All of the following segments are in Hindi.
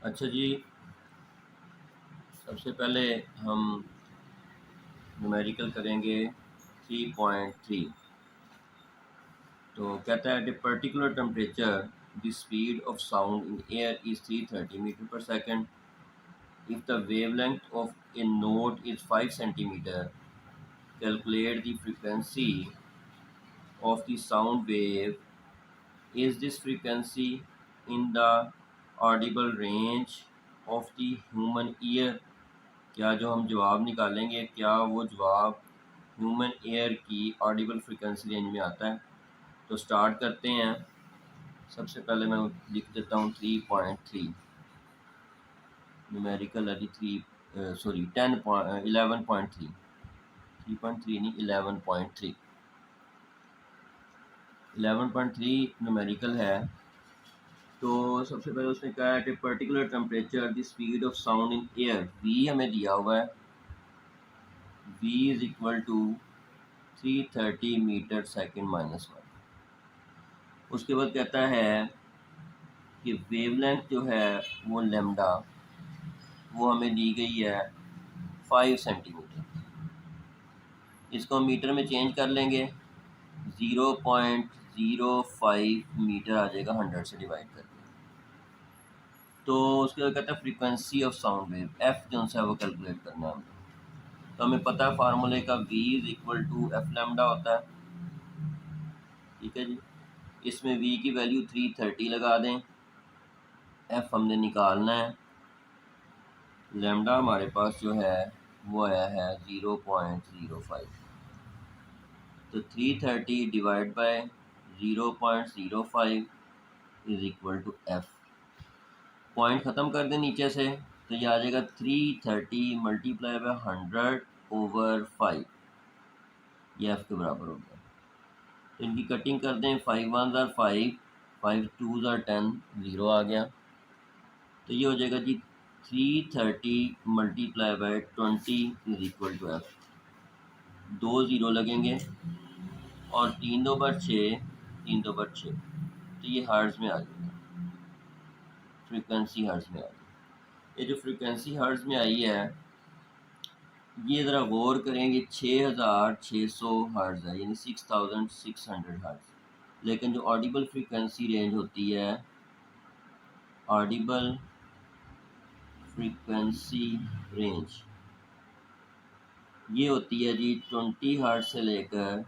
अच्छा जी, सबसे पहले हम न्यूमेरिकल करेंगे 3.3। तो कहता है at a particular temperature the speed of sound in air is 330 metre per second. If the wavelength of a note is 5 centimetre, calculate the frequency of the sound wave. Is this frequency in the audible range of the human ear. क्या जो हम जवाब निकालेंगे क्या वो जवाब ह्यूमन एयर की ऑडिबल फ्रीक्वेंसी रेंज में आता है। तो स्टार्ट करते हैं। सबसे पहले मैं लिख देता हूँ 3.3 न्यूमेरिकल है जी। 11.3। 3.3 नहीं, 11.3। 11.3 न्यूमेरिकल है। तो सबसे पहले उसने कहा at a particular temperature the speed of sound in air, we हमें दिया हुआ है, v is equal to 330 metre second minus 1। उसके बाद कहता है कि वेवलेंथ जो है वो लेमडा, वो हमें दी गई है 5 सेंटीमीटर। इसको हम मीटर में चेंज कर लेंगे, 0.05 मीटर आ जाएगा 100 से डिवाइड करके। तो उसके बाद कहता है frequency of sound wave, F जो है वो कैलकुलेट करना है हमें। तो हमें पता है फार्मूले का, v is equal to F lambda होता है। ठीक है जी, इसमें v की वैल्यू 330 लगा दें, एफ हमने निकालना है। लेमडा हमारे पास जो है वो आया है 0.05। तो 330 divide by 0.05 is equal to F. Point ख़त्म कर दें नीचे से, तो ये आ जाएगा 330 मल्टीप्लाई बाय 100/5। ये एफ के बराबर हो गया। तो इनकी कटिंग कर दें, 5 1 ज़ार 5, 5 2 ज़ार 10, 0 आ गया। तो ये हो जाएगा जी 330 multiply by 20 is equal to F. 2 zero लगेंगे और 3 2 बर 6, 3 2 बर 6। तो ये हर्ट्ज़ में आ जाएगा, फ्रीक्वेंसी हर्ट्ज़ में आ गई। ये जो फ्रीक्वेंसी हर्ट्ज़ में आई है, ये ज़रा गौर करेंगे, 6600 हर्ट्ज़ है, यानी 6600 हर्ट्ज़। लेकिन जो ऑडिबल फ्रीक्वेंसी रेंज होती है, ऑडिबल फ्रीक्वेंसी रेंज, ये होती है जी 20 हर्ट्ज़ से लेकर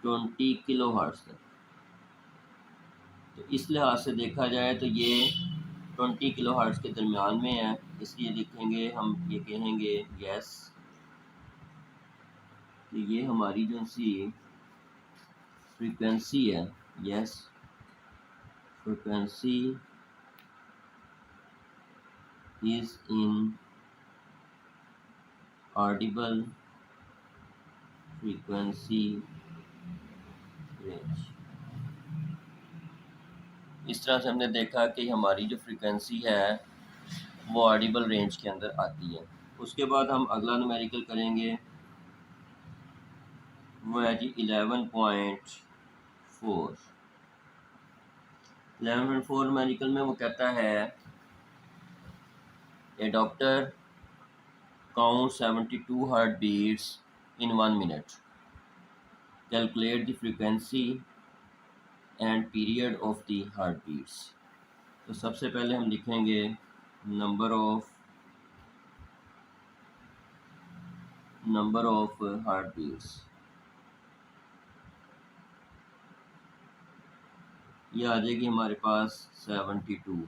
20 किलो हर्ट्ज़ तक। तो इस लिहाज से देखा जाए तो ये 20 किलो हर्ट्ज़ के दरमियान में है, इसलिए लिखेंगे हम, ये कहेंगे यस कि ये हमारी जो सी फ्रीक्वेंसी है, yes frequency is in Audible frequency range. इस तरह से हमने देखा कि हमारी जो फ्रीक्वेंसी है वो ऑडिबल रेंज के अंदर आती है। उसके बाद हम अगला न्यूमेरिकल करेंगे, वो है जी 11.4। 11.4 न्यूमेरिकल में वो कहता है a doctor count 72 heart beats in 1 minute, calculate the frequency and period of the heart beats. तो सबसे पहले हम लिखेंगे नंबर ऑफ हार्ट बीट्स। ये आ जाएगी हमारे पास 72,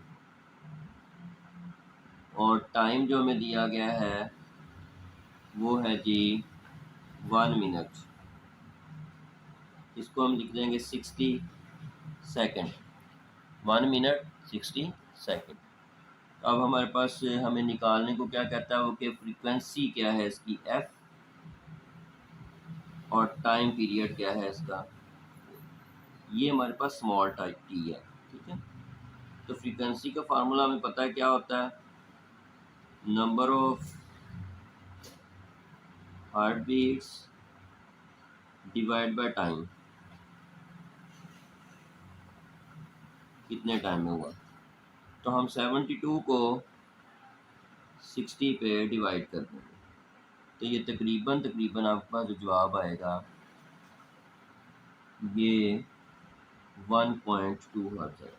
और टाइम जो हमें दिया गया है वो है जी 1 मिनट। इसको हम लिख देंगे 60 सेकेंड। 1 minute 60 second. अब हमारे पास हमें निकालने को क्या कहता है वो, कि फ्रीक्वेंसी क्या है इसकी एफ, और टाइम पीरियड क्या है इसका, ये हमारे पास स्मॉल टाइप टी है। ठीक है, तो फ्रीक्वेंसी का फार्मूला हमें पता है क्या होता है, number of heart beats divide by time. कितने टाइम में हुआ। तो हम 72 को 60 पे डिवाइड कर देंगे, तो ये तकरीबन तकरीबन आपके पास जो जवाब आएगा ये 1.2 हर्ट्ज है।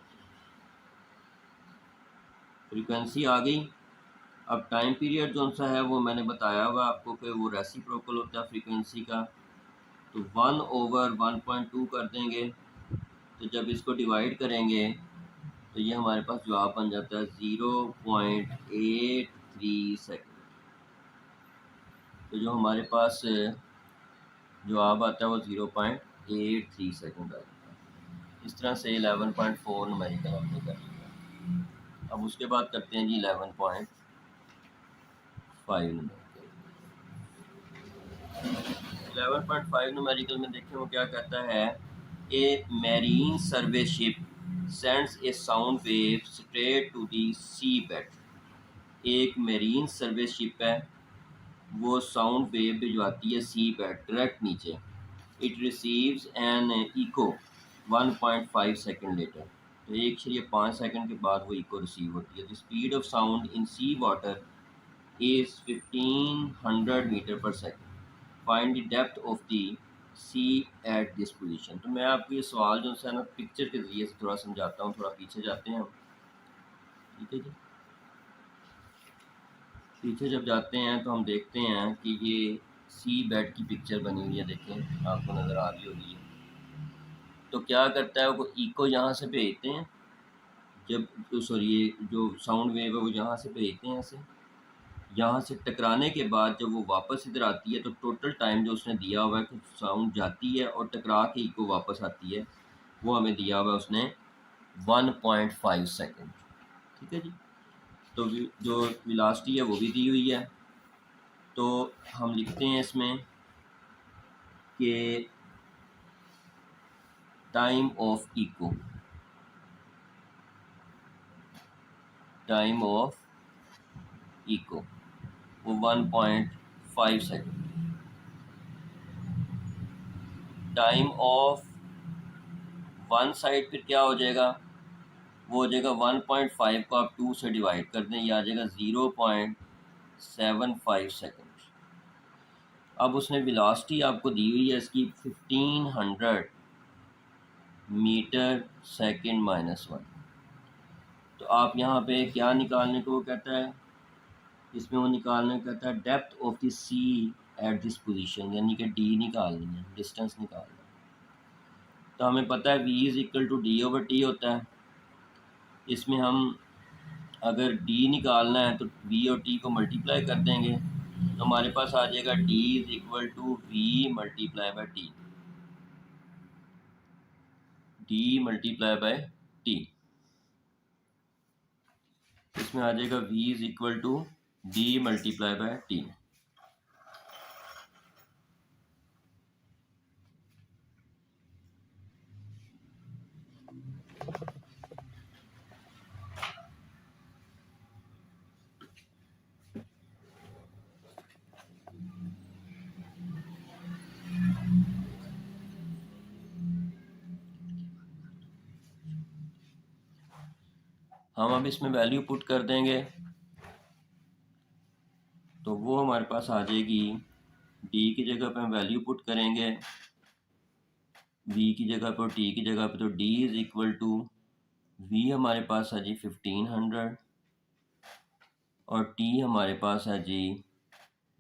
फ्रीक्वेंसी आ गई। अब टाइम पीरियड जो सा है वो मैंने बताया हुआ आपको कि वो रेसिप्रोकल होता है फ्रीक्वेंसी का। तो 1/1.2 कर देंगे, तो जब इसको डिवाइड करेंगे तो ये हमारे पास जवाब बन जाता है 0.83 सेकेंड। तो जो हमारे पास जवाब आता है वो 0.83 सेकेंड आ जाता है। इस तरह से 11.4 न्यूमेरिकल हमने कर लिया। अब उसके बाद करते हैं जी 11.5 न्यूमेरिकल। 11.5 न्यूमेरिकल में देखें वो क्या कहता है, a marine survey ship sends a sound wave straight to the sea bed. एक मैरीन सर्वे शिप है, वो साउंड वेव भिजवाती है सी बेड डायरेक्ट नीचे। It receives an echo 1.5 second later. तो 1.5 सेकेंड के बाद वो इको रिसीव होती है। The speed of sound in sea water is 1500 metre per second. Find the depth of the sea at this position. तो मैं आपको ये सवाल जो है ना पिक्चर के ज़रिए से थोड़ा समझाता हूँ। थोड़ा पीछे जाते हैं हम, ठीक है जी। पीछे जब जाते हैं तो हम देखते हैं कि ये सी बेड की पिक्चर बनी हुई है, देखें आपको नज़र आ रही होगी। तो क्या करता है वो इको यहाँ से भेजते हैं, जब तो सॉरी ये जो साउंड वेव है वो यहाँ से भेजते हैं ऐसे। यहाँ से टकराने के बाद जब वो वापस इधर आती है तो टोटल टाइम जो उसने दिया हुआ है कि साउंड जाती है और टकरा के इको वापस आती है, वो हमें दिया हुआ है उसने 1.5 सेकेंड, ठीक है जी। तो जो वेलोसिटी है वो भी दी हुई है। तो हम लिखते हैं इसमें कि time of echo, time of echo वो 1.5 second. Time of one side फिर क्या हो जाएगा, वो हो जाएगा 1.5 को आप 2 से डिवाइड कर दें, यह आ जाएगा 0.75 सेकेंड। अब उसने वेलोसिटी आपको दी हुई है इसकी 1500 मीटर सेकेंड -1। तो आप यहाँ पे क्या निकालने को कहता है, इसमें वो निकालने को कहता है depth of the sea at this position, यानी कि डी निकालनी है, डिस्टेंस निकालना है। तो हमें पता है v is equal to d/t होता है। इसमें हम अगर d निकालना है तो v और t को मल्टीप्लाई कर देंगे, तो हमारे पास आ जाएगा d is equal to v multiply by t, d multiply by t। इसमें आ जाएगा v is equal to d multiply by t। हम अब इसमें वैल्यू पुट कर देंगे, तो वो हमारे पास आ जाएगी, d की जगह पे हम वैल्यू पुट करेंगे v की जगह पर, t की जगह पे, तो d is equal to v हमारे पास है जी 1500 और t हमारे पास है जी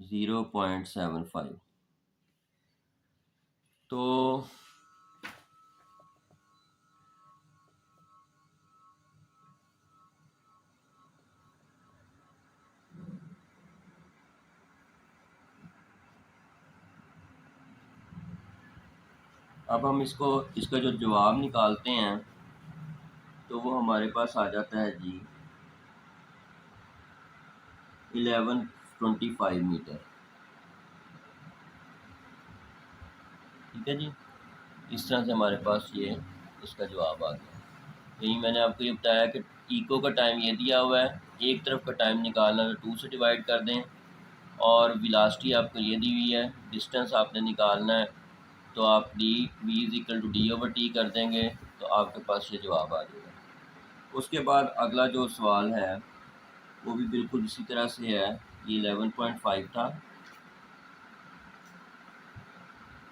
0.75। तो अब हम इसका जो जवाब निकालते हैं तो वो हमारे पास आ जाता है जी 1125 मीटर, ठीक है जी। इस तरह से हमारे पास ये इसका जवाब आ गया। यही मैंने आपको ये बताया कि इको का टाइम ये दिया हुआ है, एक तरफ का टाइम निकालना है तो 2 से डिवाइड कर दें, और वेलोसिटी आपको ये दी हुई है, डिस्टेंस आपने निकालना है तो आप v is equal to d/t कर देंगे, तो आपके पास ये जवाब आ जाएगा। उसके बाद अगला जो सवाल है वो भी बिल्कुल इसी तरह से है। ये 11.5 था,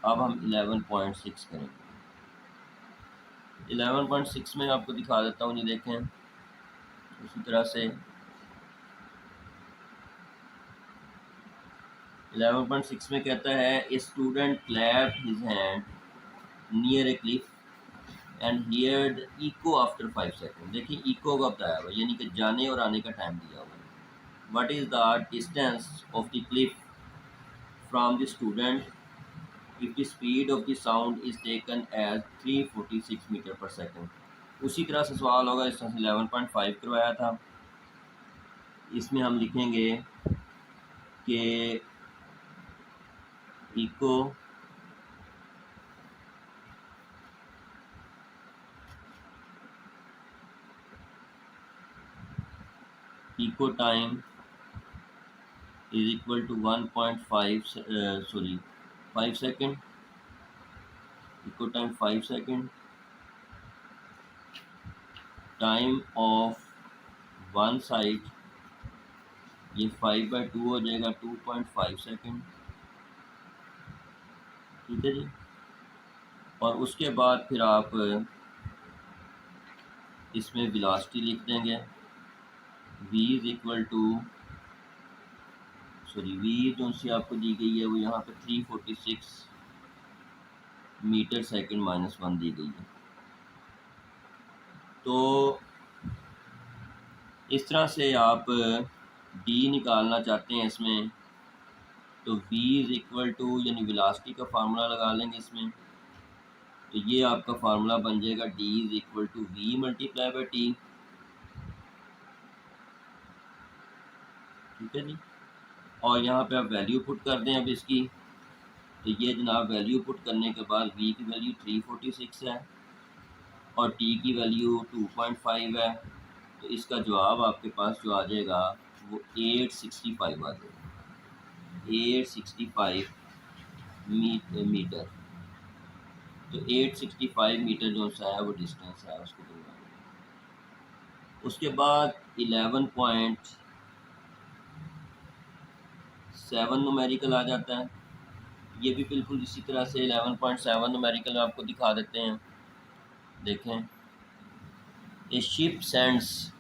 अब हम 11.6 करेंगे। 11.6 में आपको दिखा देता हूँ, ये देखें उसी तरह से 11.6 में कहता है a student clapped his hand near a cliff and heard echo after 5 second. देखिए इको का बताया हुआ, यानी कि जाने और आने का टाइम दिया हुआ है। What is the distance of the Cliff from the student if the speed of the sound is taken as 346 metre पर सेकंड। उसी तरह से सवाल होगा, इस तरह से 11.5 करवाया था। इसमें हम लिखेंगे कि echo time is equal to 5 second. Echo time 5 second, time of one side ये 5/2 हो जाएगा 2.5 सेकंड। ठीक है जी। और उसके बाद फिर आप इसमें वेलोसिटी लिख देंगे, v is equal to v जो सी आपको दी गई है वो यहाँ पे 346 मीटर सेकंड -1 दी गई है। तो इस तरह से आप d निकालना चाहते हैं इसमें, तो v इज इक्वल टू यानी वेलोसिटी का फार्मूला लगा लेंगे इसमें। तो ये आपका फार्मूला बन जाएगा d is equal to v multiply by t। ठीक है जी। और यहाँ पे आप वैल्यू पुट कर दें अब इसकी, तो ये जनाब वैल्यू पुट करने के बाद v की वैल्यू 346 है और t की वैल्यू 2.5 है। तो इसका जवाब आपके पास जो आ जाएगा वो 865 आ जाएगा, 865 मीटर। तो 865 मीटर जो सा है वो डिस्टेंस है उसको करवाना। उसके बाद 11.7 न्यूमेरिकल आ जाता है। ये भी बिल्कुल इसी तरह से 11.7 न्यूमेरिकल आपको दिखा देते हैं। देखें, ए ship sends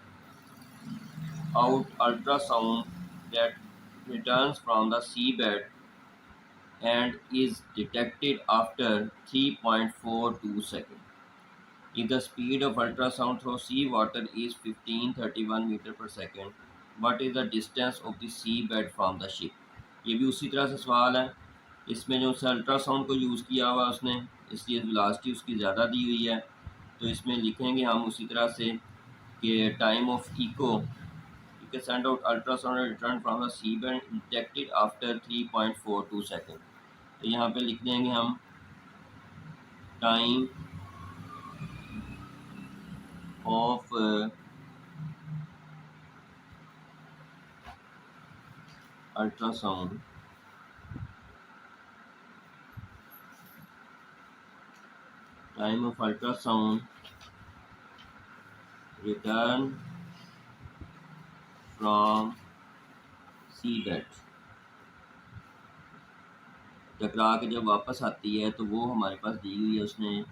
out ultrasound that returns from the seabed and is detected after 3.42 seconds. If the speed of ultrasound through seawater is 1531 meter per second, what is the distance of the seabed from the ship? ये भी उसी तरह से सवाल है। इसमें जो अल्ट्रासाउंड को यूज़ किया हुआ उसने, इसलिए वेलोसिटी उसकी ज़्यादा दी हुई है। तो इसमें लिखेंगे हम उसी तरह से कि time of echo send out ultrasound and return from the seabed detected after 3.42 second. तो यहाँ पे लिख देंगे हम time of ultrasound return from seabed. टकरा के जब वापस आती है तो वो हमारे पास दी हुई है उसने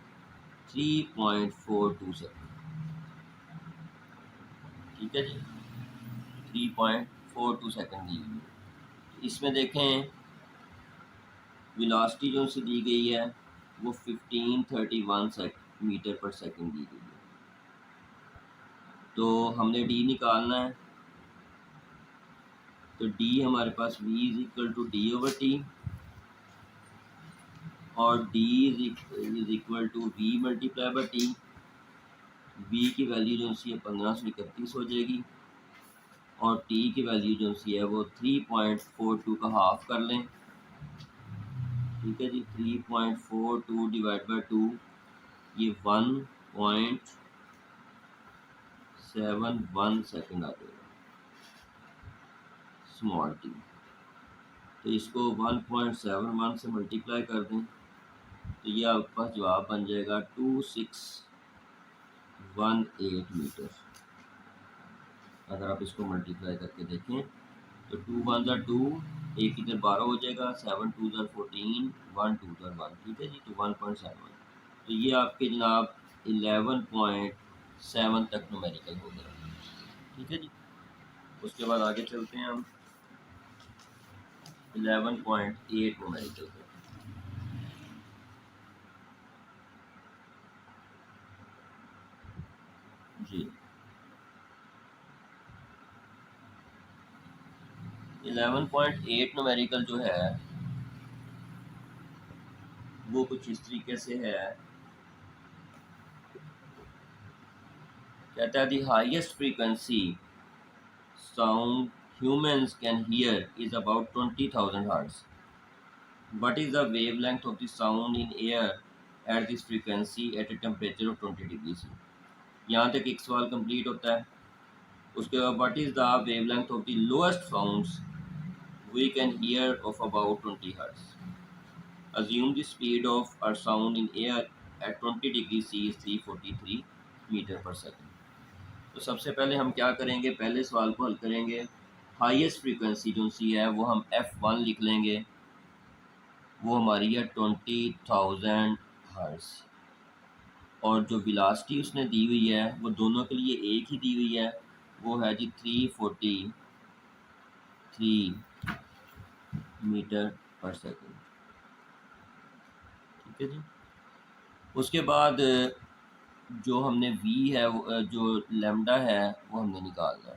3.42 सेकंड। ठीक है जी, 3.42 सेकंड दी हुई है। इसमें देखें वेलोसिटी जो से दी गई है वो 1531 मीटर पर सेकंड दी गई है। तो हमने डी निकालना है, तो डी हमारे पास v is equal to D over T और d is equal to v multiply by T. v की वैल्यू जो सी है 1531 हो जाएगी और t की वैल्यू जो सी है वो 3.42 का हाफ कर लें। ठीक है जी, 3.42 डिवाइड बाई 2 ये 1.71 सेकंड आ जाएगा स्मॉल टी। तो इसको 1.71 से मल्टीप्लाई कर दें तो ये आपके पास जवाब बन जाएगा 2618 मीटर। अगर आप इसको मल्टीप्लाई करके देखें तो 2 वन ज़ा 2, एक इधर 12 हो जाएगा, 7 टू ज़ा 14, 1 टू ज़ा 1, ठीक है जी। तो 1.7, तो ये आपके जनाब 11.7 तक न्यूमेरिकल हो गया, ठीक है जी। उसके बाद आगे चलते हैं हम 11.8 न्यूमेरिकल पे। जी 11.8 न्यूमेरिकल जो है वो कुछ इस तरीके से है, कहता है the highest frequency sound humans can hear is about 20,000 hertz. What is the wavelength of the sound in air at this frequency at a temperature of 20 degrees C? यहाँ तक एक सवाल कंप्लीट होता है। उसके बाद what is the wavelength of the lowest sounds we can hear of about 20 hertz? Assume the speed of our sound in air at 20 degrees C is 343 metre पर सेकंड। तो सबसे पहले हम क्या करेंगे, पहले सवाल को हल करेंगे। हाईएस्ट फ्रीक्वेंसी जो सी है वो हम F1 लिख लेंगे, वो हमारी है 20,000 हर्ट्ज़। और जो वेलोसिटी उसने दी हुई है वो दोनों के लिए एक ही दी हुई है, वो है जी 343 मीटर पर सेकंड, ठीक है जी। उसके बाद जो हमने V है जो लैम्डा है वो हमने निकालना है,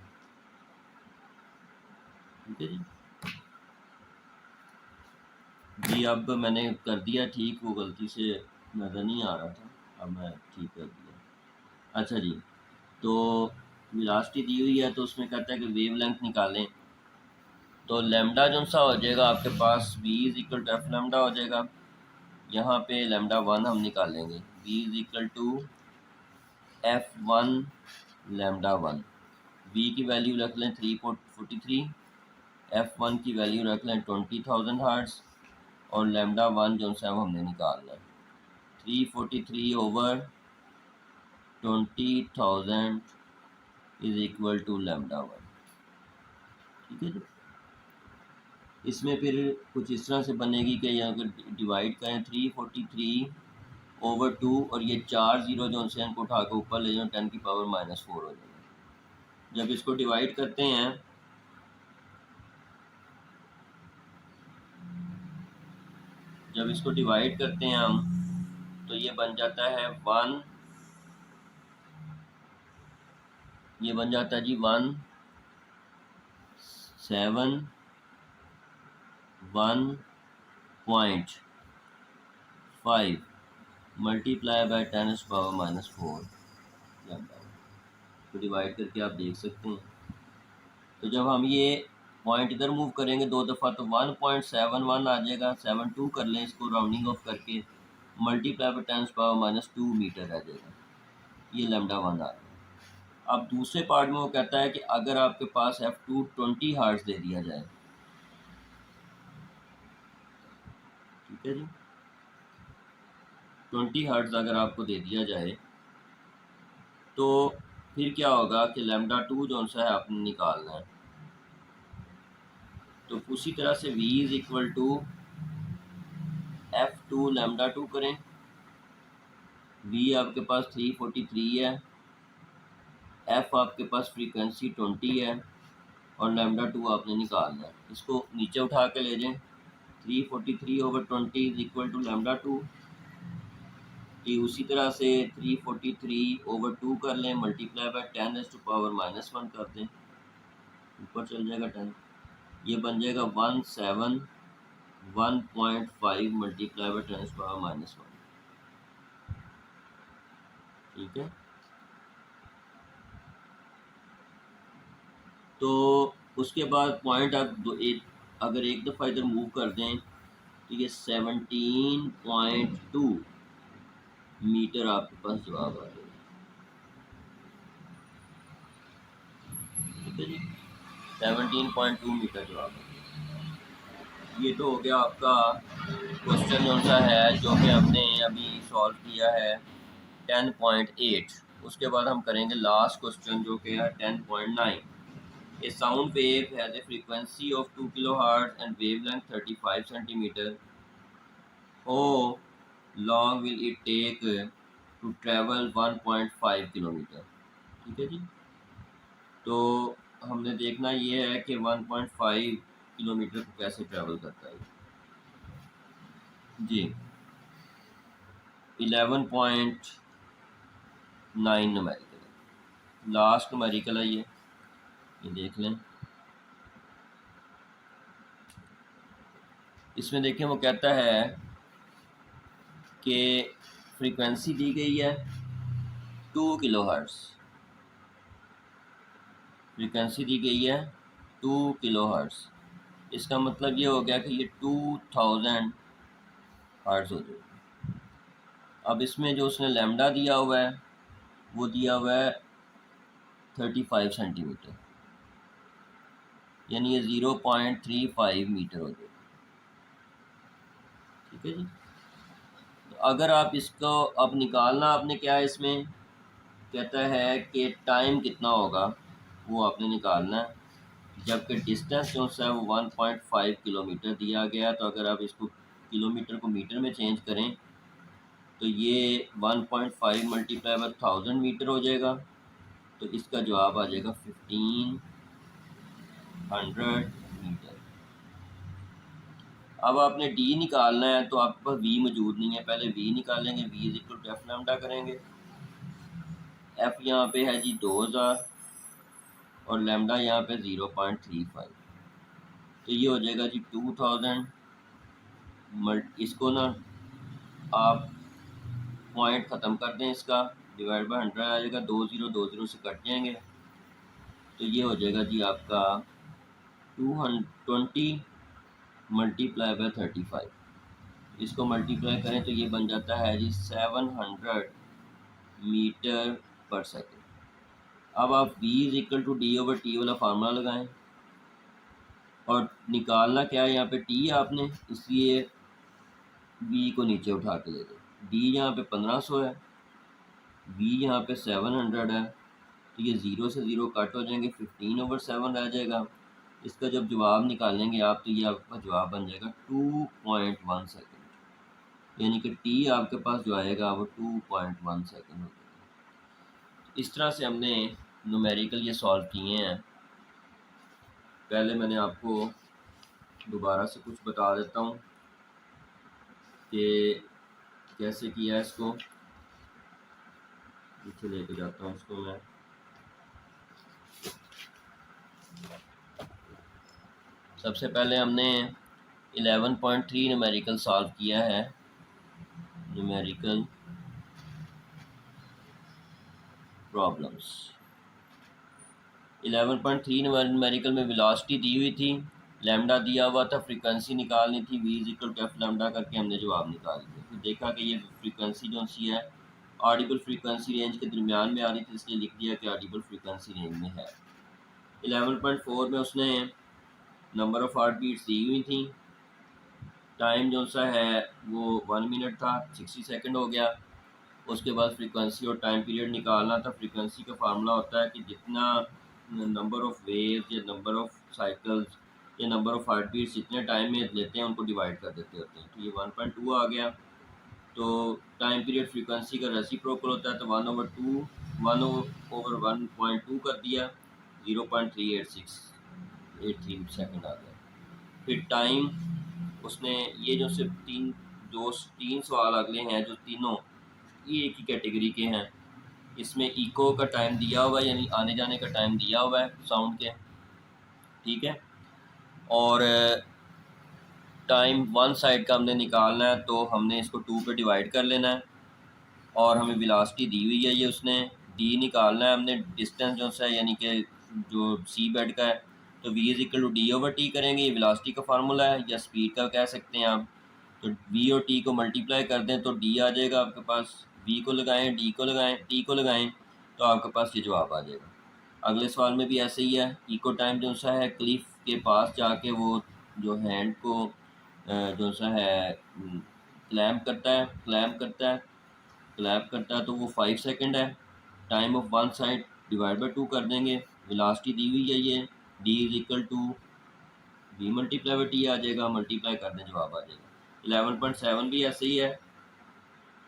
ठीक है जी। जी अब मैंने कर दिया ठीक, वो गलती से नज़र नहीं आ रहा था, अब मैं ठीक कर दिया। अच्छा जी, तो वेलोसिटी दी हुई है तो उसमें कहता है कि वेवलेंथ निकालें। तो लैम्डा जो सा हो जाएगा आपके पास v is equal to F lambda हो जाएगा। यहाँ पे लैम्डा 1 हम निकालेंगे, v is equal to F1 lambda 1। v की वैल्यू रख लें 343, F1 की वैल्यू रख लें 20,000 हर्ट्ज़ और लैम्डा 1 जो सा वो हमने निकालना है 343 over 20,000 is equal to lambda 1, ठीक है जी। इसमें फिर कुछ इस तरह से बनेगी कि यहाँ पर डिवाइड करें 343 ओवर 2 और ये 4 ज़ीरो जो से इनको उठा के ऊपर ले जाओ 10 की पावर -4 हो जाएगा। जब इसको डिवाइड करते हैं हम तो ये बन जाता है 1, ये बन जाता है जी 171.5 मल्टीप्लाई बाय 10 पावर -4 लैम्डा। तो डिवाइड करके आप देख सकते हैं। तो जब हम ये पॉइंट इधर मूव करेंगे 2 दफ़ा तो 1.71 आ जाएगा, 72 कर लें इसको राउंडिंग ऑफ करके, मल्टीप्लाई बाय 10 पावर -2 मीटर आ जाएगा। ये लैम्डा 1 आ रहा है। अब दूसरे पार्ट में वो कहता है कि अगर आपके पास F2 20 हर्ट्ज़ दे दिया जाए, ठीक है जी, 20 हर्ट्ज़ अगर आपको दे दिया जाए तो फिर क्या होगा कि लैम्डा 2 जो सा है आपने निकालना है। तो उसी तरह से v is equal to F2 lambda 2 करें, v आपके पास 343 है, f आपके पास फ्रीक्वेंसी 20 है और लैम्डा 2 आपने निकालना है। इसको नीचे उठा के ले जाएं, 343 over 20 is equal to lambda 2। ये उसी तरह से 343 ओवर 2 कर लें, मल्टीप्लाई बाय 10 पावर -1 कर दें, ऊपर चल जाएगा 10, ये बन जाएगा 171.5 मल्टीप्लाई बाय 10 पावर -1, ठीक है। तो उसके बाद पॉइंट आप अगर एक दफ़ा इधर मूव कर दें तो ये 17.2 मीटर आपके पास जवाब आ जाएगा, ठीक है जी, 17.2 मीटर जवाब आ जाएगा। ये तो हो गया आपका क्वेश्चन जो सा है जो कि हमने अभी सॉल्व किया है 10.8। उसके बाद हम करेंगे लास्ट क्वेश्चन जो कि है 10.9। A sound wave has a frequency of 2 kilohertz and wavelength 35 centimeter. How long will it take to travel 1.5 kilometre? ठीक है जी। तो हमने देखना ये है कि 1.5 किलोमीटर को कैसे ट्रैवल करता है जी। 11.9 न्यूमेरिकल है, लास्ट न्यूमेरिकल है ये देख लें। इसमें देखें वो कहता है कि फ्रीक्वेंसी दी गई है 2 किलोहर्ट्ज़, फ्रीक्वेंसी दी गई है 2 किलोहर्ट्ज़। इसका मतलब ये हो गया कि ये 2000 हर्ट्ज़ हो जाएगी। अब इसमें जो उसने लैम्डा दिया हुआ है वो दिया हुआ है 35 सेंटीमीटर, यानी ये 0.35 मीटर हो जाएगा। ठीक है जी। तो अगर आप इसको अब निकालना आपने क्या है, इसमें कहता है कि टाइम कितना होगा वो आपने निकालना है, जबकि डिस्टेंस जो है वो 1.5 किलोमीटर दिया गया। तो अगर आप इसको किलोमीटर को मीटर में चेंज करें तो ये 1.5 मल्टीप्लाई बाय 1000 मीटर हो जाएगा। तो इसका जवाब आ जाएगा 1500 मीटर। अब आपने डी निकालना है तो आपके पास वी मौजूद नहीं है, पहले वी निकालेंगे। V is equal to F lambda करेंगे। एफ यहाँ पे है जी 2000 और लैम्डा यहाँ पे 0.35। तो ये हो जाएगा जी 2000 इसको ना आप पॉइंट ख़त्म कर दें, इसका डिवाइड बाय 100 आ जाएगा, 20 से कट जाएंगे। तो ये हो जाएगा जी आपका 220 मल्टीप्लाई बाय 35। इसको मल्टीप्लाई करें तो ये बन जाता है जी 700 मीटर पर सेकेंड। अब आप v is equal to D over T वाला फार्मूला लगाएं और निकालना क्या है, यहाँ पे t आपने, इसलिए v को नीचे उठा के ले दो। d यहाँ पे 1500 है, v यहाँ पे 700 है, तो ये 0 से 0 कट हो जाएंगे, 15/7 रह जाएगा। इसका जब जवाब निकालेंगे आप तो ये आपका जवाब बन जाएगा 2.1 सेकेंड, यानी कि t आपके पास जो आएगा वो 2.1 सेकेंड होगा। इस तरह से हमने न्यूमेरिकल ये सॉल्व किए हैं। पहले मैंने आपको दोबारा से कुछ बता देता हूँ कि कैसे किया है। इसको पीछे लेके जाता हूँ इसको मैं। सबसे पहले हमने 11.3 न्यूमेरिकल सॉल्व किया है। न्यूमेरिकल प्रॉब्लम्स 11.3 न्यूमेरिकल में वेलोसिटी दी हुई थी, लैम्डा दिया हुआ था, फ्रीक्वेंसी निकालनी थी, v is equal to F lambda करके हमने जवाब निकाल दिया। फिर देखा कि ये फ्रीक्वेंसी जो सी है ऑडिबल फ्रीक्वेंसी रेंज के दरमियान में आ रही थी, इसलिए लिख दिया कि ऑडिबल फ्रीक्वेंसी रेंज में है। 11.4 में उसने नंबर ऑफ़ हार्ट बीट्स दी हुई थी, टाइम जो सा है वो 1 मिनट था, 60 सेकंड हो गया। उसके बाद फ्रीक्वेंसी और टाइम पीरियड निकालना था। फ्रीक्वेंसी का फार्मूला होता है कि जितना नंबर ऑफ़ वेव्स या नंबर ऑफ़ साइकिल्स या नंबर ऑफ़ हार्ट बीट्स जितने टाइम में लेते हैं उनको डिवाइड कर देते होते हैं। तो ये 1.2 आ गया। तो टाइम पीरियड फ्रीक्वेंसी का रेसिप्रोकल होता है, तो 1/2 कर दिया, 0.38683 सेकंड आ गया। फिर टाइम उसने ये जो सिर्फ तीन सवाल अगले हैं जो तीनों ये एक ही कैटेगरी के हैं। इसमें इको का टाइम दिया हुआ है, यानी आने जाने का टाइम दिया हुआ है साउंड के, ठीक है। और टाइम वन साइड का हमने निकालना है, तो हमने इसको 2 पे डिवाइड कर लेना है। और हमें वेलोसिटी दी हुई है, ये उसने डी निकालना है हमने, डिस्टेंस जो सा है यानी कि जो सी बेड का है, तो v is equal to D over T करेंगे। ये वेलोसिटी का फार्मूला है या स्पीड का कह सकते हैं आप। तो v और t को मल्टीप्लाई कर दें तो d आ जाएगा आपके पास। v को लगाएं, d को लगाएं, t को लगाएं, तो आपके पास ये जवाब आ जाएगा। अगले सवाल में भी ऐसे ही है। इको टाइम जो सा है क्लिफ के पास जाके वो जो हैंड को जो सा है क्लैम्प करता है तो वो 5 सेकंड है। Time of one side divide by 2 कर देंगे। वेलोसिटी दी हुई है ये D is equal to V multiply by T आ जाएगा, मल्टीप्लाई कर दें जवाब आ जाएगा। 11.7 भी ऐसे ही है।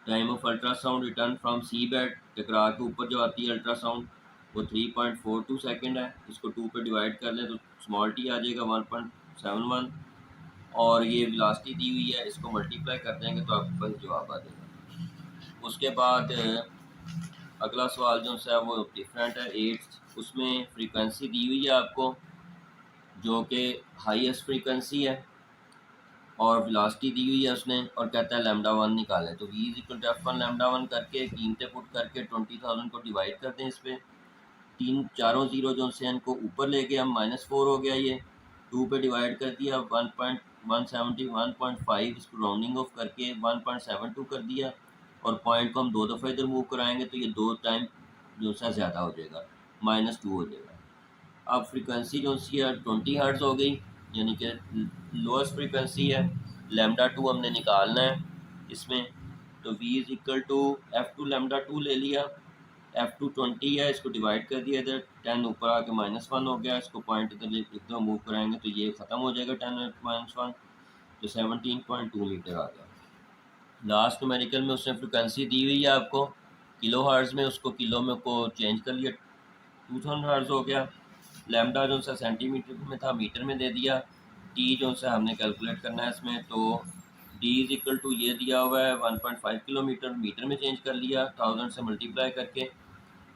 Time of ultrasound return from seabed, टकरा के ऊपर जो आती है अल्ट्रासाउंड, वो 3.42 सेकेंड है। इसको 2 पे डिवाइड कर लें तो स्मॉल टी आ जाएगा 1.71, और ये वेलोसिटी दी हुई है, इसको मल्टीप्लाई कर देंगे तो आपके पास जवाब आ जाएगा। उसके बाद अगला सवाल जो है वो डिफरेंट है, 8, उसमें फ्रीक्वेंसी दी हुई है आपको जो कि हाईएस्ट फ्रीक्वेंसी है, और वेलोसिटी दी हुई है उसने, और कहता है लैम्डा 1 निकालें। तो V is equal to F 1 lambda 1 करके कीमतें पुट करके 20,000 को डिवाइड कर दें इस पर। तीन चारों जीरो जो से इनको ऊपर ले गए, हम -4 हो गया, ये 2 पे डिवाइड कर दिया, 1.171.5, इसको राउंडिंग ऑफ करके 1.72 कर दिया, और पॉइंट को हम 2 दफ़ा इधर मूव कराएंगे तो ये 2 टाइम जो सा ज़्यादा हो जाएगा, -2 हो जाएगा। अब फ्रीक्वेंसी जो सी है 20 हर्ट्ज़ हो गई, यानी कि लोएस्ट फ्रीक्वेंसी है। लैम्डा 2 हमने निकालना है इसमें, तो V is equal to F2 lambda 2 ले लिया। F2 20 है, इसको डिवाइड कर दिया, इधर 10 ऊपर आके -1 हो गया, इसको पॉइंट इधर एकदम मूव कराएंगे तो ये ख़त्म हो जाएगा 10 -1, तो 17.2 मीटर आ गया। लास्ट न्यूमेरिकल में उसने फ्रिक्वेंसी दी हुई है आपको किलो हर्ट्ज़ में, उसको किलो में को चेंज कर लिया, 2000 हर्ट्ज़ हो गया। लैम्डा जो सा सेंटीमीटर में था मीटर में दे दिया। टी जो सा हमने कैलकुलेट करना है इसमें, तो डी इज इक्वल टू ये दिया हुआ है 1.5 किलोमीटर, मीटर में चेंज कर लिया 1000 से मल्टीप्लाई करके।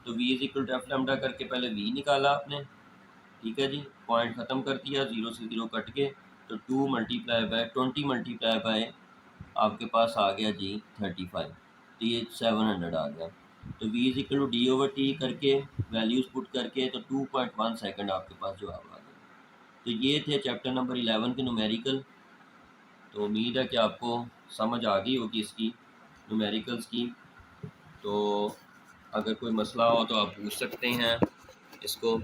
तो V is equal to F lambda करके पहले वी निकाला आपने, ठीक है जी, पॉइंट ख़त्म कर दिया, 0 से 0 कट के, तो 2 मल्टीप्लाई बाय 20 मल्टीप्लाई बाय आपके पास आ गया जी 35, तो ये 700 आ गया। तो v is equal to D over T करके वैल्यूज़ पुट करके तो 2.1 सेकंड आपके पास जवाब आ गया। तो ये थे चैप्टर नंबर 11 के न्यूमेरिकल। तो उम्मीद है कि आपको समझ आ गई होगी इसकी न्यूमेरिकल्स की। तो अगर कोई मसला हो तो आप पूछ सकते हैं इसको।